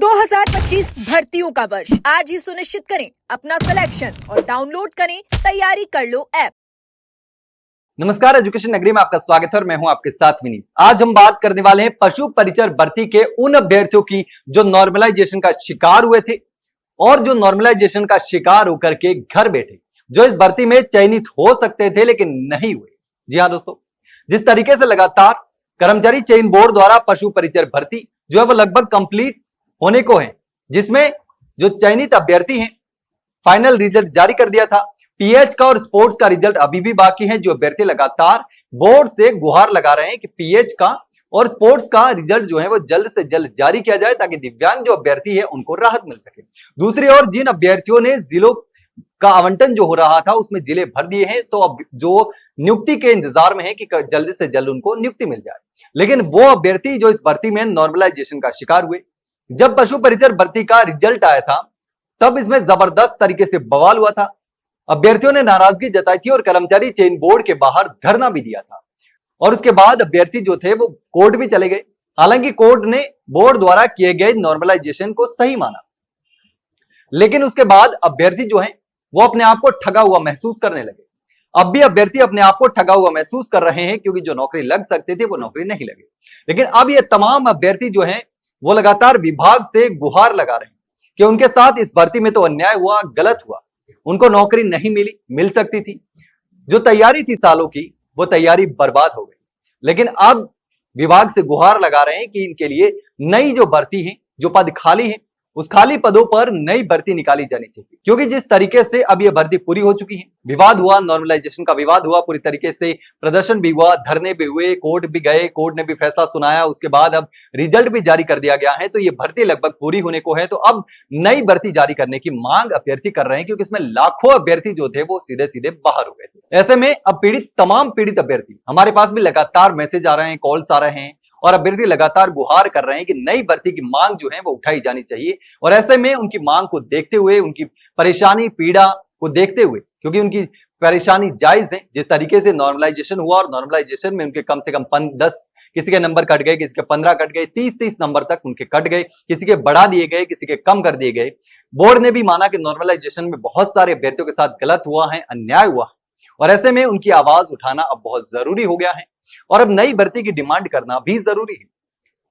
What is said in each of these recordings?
2025 भर्तियों का वर्ष आज ही सुनिश्चित करें अपना सिलेक्शन और डाउनलोड करें तैयारी कर लो ऐप। नमस्कार, एजुकेशन नगरी में आपका स्वागत है और मैं हूं आपके साथ विनीत। आज हम बात करने वाले हैं पशु परिचर भर्ती के उन अभ्यर्थियों की जो नॉर्मलाइजेशन का शिकार हुए थे और जो नॉर्मलाइजेशन का शिकार होकर के घर बैठे जो इस भर्ती में चयनित हो सकते थे लेकिन नहीं हुए। जी हाँ दोस्तों, जिस तरीके से लगातार कर्मचारी चयन बोर्ड द्वारा पशु परिचर भर्ती जो है वो लगभग कंप्लीट होने को है, जिसमें जो चयनित अभ्यर्थी हैं फाइनल रिजल्ट जारी कर दिया था। पीएच का और स्पोर्ट्स का रिजल्ट अभी भी बाकी है। जो अभ्यर्थी लगातार बोर्ड से गुहार लगा रहे हैं कि पीएच का और स्पोर्ट्स का रिजल्ट जो है वो जल्द से जल्द जारी किया जाए ताकि दिव्यांग जो अभ्यर्थी है उनको राहत मिल सके। दूसरी ओर जिन अभ्यर्थियों ने जिलों का आवंटन जो हो रहा था उसमें जिले भर दिए हैं, तो अब जो नियुक्ति के इंतजार में है कि जल्द से जल्द उनको नियुक्ति मिल जाए, लेकिन वो अभ्यर्थी जो इस भर्ती में नॉर्मलाइजेशन का शिकार हुए, जब पशु परिचर भर्ती का रिजल्ट आया था तब इसमें जबरदस्त तरीके से बवाल हुआ था। अभ्यर्थियों ने नाराजगी जताई थी और कर्मचारी चयन बोर्ड के बाहर धरना भी दिया था और उसके बाद अभ्यर्थी जो थे वो कोर्ट भी चले गए। हालांकि कोर्ट ने बोर्ड द्वारा किए गए नॉर्मलाइजेशन को सही माना, लेकिन उसके बाद अभ्यर्थी जो है वो अपने आप को ठगा हुआ महसूस करने लगे। अब भी अभ्यर्थी अपने आप को ठगा हुआ महसूस कर रहे हैं क्योंकि जो नौकरी लग सकती थी वो नौकरी नहीं लगी। लेकिन अब ये तमाम अभ्यर्थी जो हैं वो लगातार विभाग से गुहार लगा रहे हैं कि उनके साथ इस भर्ती में तो अन्याय हुआ, गलत हुआ, उनको नौकरी नहीं मिली, मिल सकती थी। जो तैयारी थी सालों की वो तैयारी बर्बाद हो गई। लेकिन अब विभाग से गुहार लगा रहे हैं कि इनके लिए नई जो भर्ती है, जो पद खाली है, उस खाली पदों पर नई भर्ती निकाली जानी चाहिए, क्योंकि जिस तरीके से अब ये भर्ती पूरी हो चुकी है, विवाद हुआ, नॉर्मलाइजेशन का विवाद हुआ, पूरी तरीके से प्रदर्शन भी हुआ, धरने भी हुए, कोर्ट भी गए, कोर्ट ने भी फैसला सुनाया, उसके बाद अब रिजल्ट भी जारी कर दिया गया है, तो ये भर्ती लगभग पूरी होने को है। तो अब नई भर्ती जारी करने की मांग अभ्यर्थी कर रहे हैं क्योंकि इसमें लाखों अभ्यर्थी जो थे वो सीधे सीधे बाहर हो गए थे। ऐसे में अब तमाम पीड़ित अभ्यर्थी हमारे पास भी लगातार मैसेज आ रहे हैं, कॉल्स आ रहे हैं और अभ्यर्थी लगातार गुहार कर रहे हैं कि नई भर्ती की मांग जो है वो उठाई जानी चाहिए। और ऐसे में उनकी मांग को देखते हुए, उनकी परेशानी पीड़ा को देखते हुए, क्योंकि उनकी परेशानी जायज है, जिस तरीके से नॉर्मलाइजेशन हुआ और नॉर्मलाइजेशन में उनके कम से कम 10, किसी के नंबर कट गए, किसी के 15 कट गए, 30 नंबर तक उनके कट गए, किसी के बढ़ा दिए गए, किसी के कम कर दिए गए। बोर्ड ने भी माना कि नॉर्मलाइजेशन में बहुत सारे अभ्यर्थियों के साथ गलत हुआ है, अन्याय हुआ है और ऐसे में उनकी आवाज उठाना अब बहुत जरूरी हो गया है और अब नई भर्ती की डिमांड करना भी जरूरी है,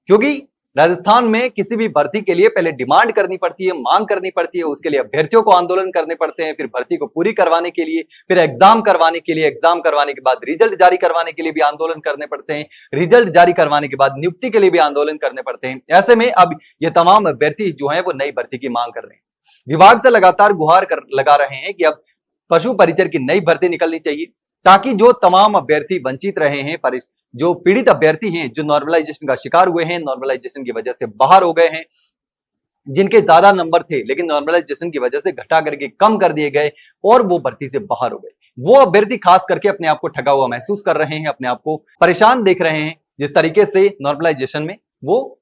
क्योंकि राजस्थान में किसी भी भर्ती के लिए पहले डिमांड करनी पड़ती है, मांग करनी पड़ती है, उसके लिए अभ्यर्थियों को आंदोलन करने पड़ते हैं, फिर भर्ती को पूरी करवाने के लिए, फिर एग्जाम करवाने के लिए, एग्जाम करवाने के बाद रिजल्ट जारी करवाने के लिए भी आंदोलन करने पड़ते हैं, रिजल्ट जारी करवाने के बाद नियुक्ति के लिए भी आंदोलन करने पड़ते हैं। ऐसे में अब ये तमाम अभ्यर्थी जो है वो नई भर्ती की मांग कर रहे हैं, विभाग से लगातार गुहार लगा रहे हैं कि अब पशु परिचर की नई भर्ती निकलनी चाहिए ताकि जो तमाम अभ्यर्थी वंचित रहे हैं, जो पीड़ित अभ्यर्थी हैं, जो नॉर्मलाइजेशन का शिकार हुए हैं, नॉर्मलाइजेशन की वजह से बाहर हो गए हैं, जिनके ज्यादा नंबर थे लेकिन नॉर्मलाइजेशन की वजह से घटा करके कम कर दिए गए और वो भर्ती से बाहर हो गए, वो अभ्यर्थी खास करके अपने आप को ठगा हुआ महसूस कर रहे हैं, अपने आप को परेशान देख रहे हैं जिस तरीके से नॉर्मलाइजेशन में वो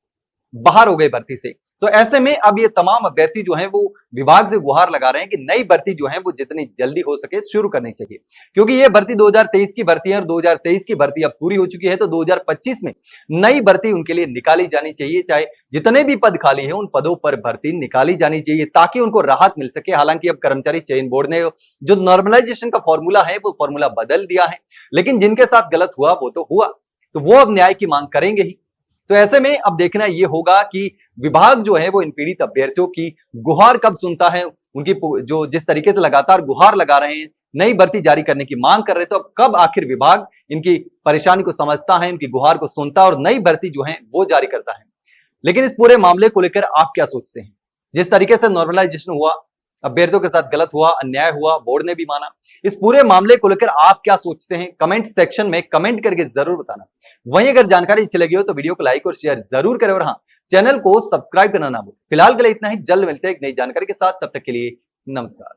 बाहर हो गए भर्ती से। तो ऐसे में अब ये तमाम अभ्यर्थी जो हैं वो विभाग से गुहार लगा रहे हैं कि नई भर्ती जो है वो जितनी जल्दी हो सके शुरू करनी चाहिए, क्योंकि ये भर्ती 2023 की भर्ती है और 2023 की भर्ती अब पूरी हो चुकी है, तो 2025 में नई भर्ती उनके लिए निकाली जानी चाहिए। चाहे जितने भी पद खाली है उन पदों पर भर्ती निकाली जानी चाहिए ताकि उनको राहत मिल सके। हालांकि अब कर्मचारी चयन बोर्ड ने जो नॉर्मलाइजेशन का फॉर्मूला है वो फॉर्मूला बदल दिया है, लेकिन जिनके साथ गलत हुआ वो तो हुआ, तो वो अब न्याय की मांग करेंगे ही। तो ऐसे में अब देखना यह होगा कि विभाग जो है वो इन पीड़ित अभ्यर्थियों की गुहार कब सुनता है, उनकी जो जिस तरीके से लगातार गुहार लगा रहे हैं, नई भर्ती जारी करने की मांग कर रहे हैं, तो अब कब आखिर विभाग इनकी परेशानी को समझता है, इनकी गुहार को सुनता है और नई भर्ती जो है वो जारी करता है। लेकिन इस पूरे मामले को लेकर आप क्या सोचते हैं? जिस तरीके से नॉर्मलाइजेशन हुआ, अभ्यर्थियों के साथ गलत हुआ, अन्याय हुआ, बोर्ड ने भी माना, इस पूरे मामले को लेकर आप क्या सोचते हैं? कमेंट सेक्शन में कमेंट करके जरूर बताना। वहीं अगर जानकारी अच्छी लगी हो तो वीडियो को लाइक और शेयर जरूर करें और हाँ, चैनल को सब्सक्राइब करना ना भूलें। फिलहाल के लिए इतना ही, जल्द मिलते हैं एक नई जानकारी के साथ, तब तक के लिए नमस्कार।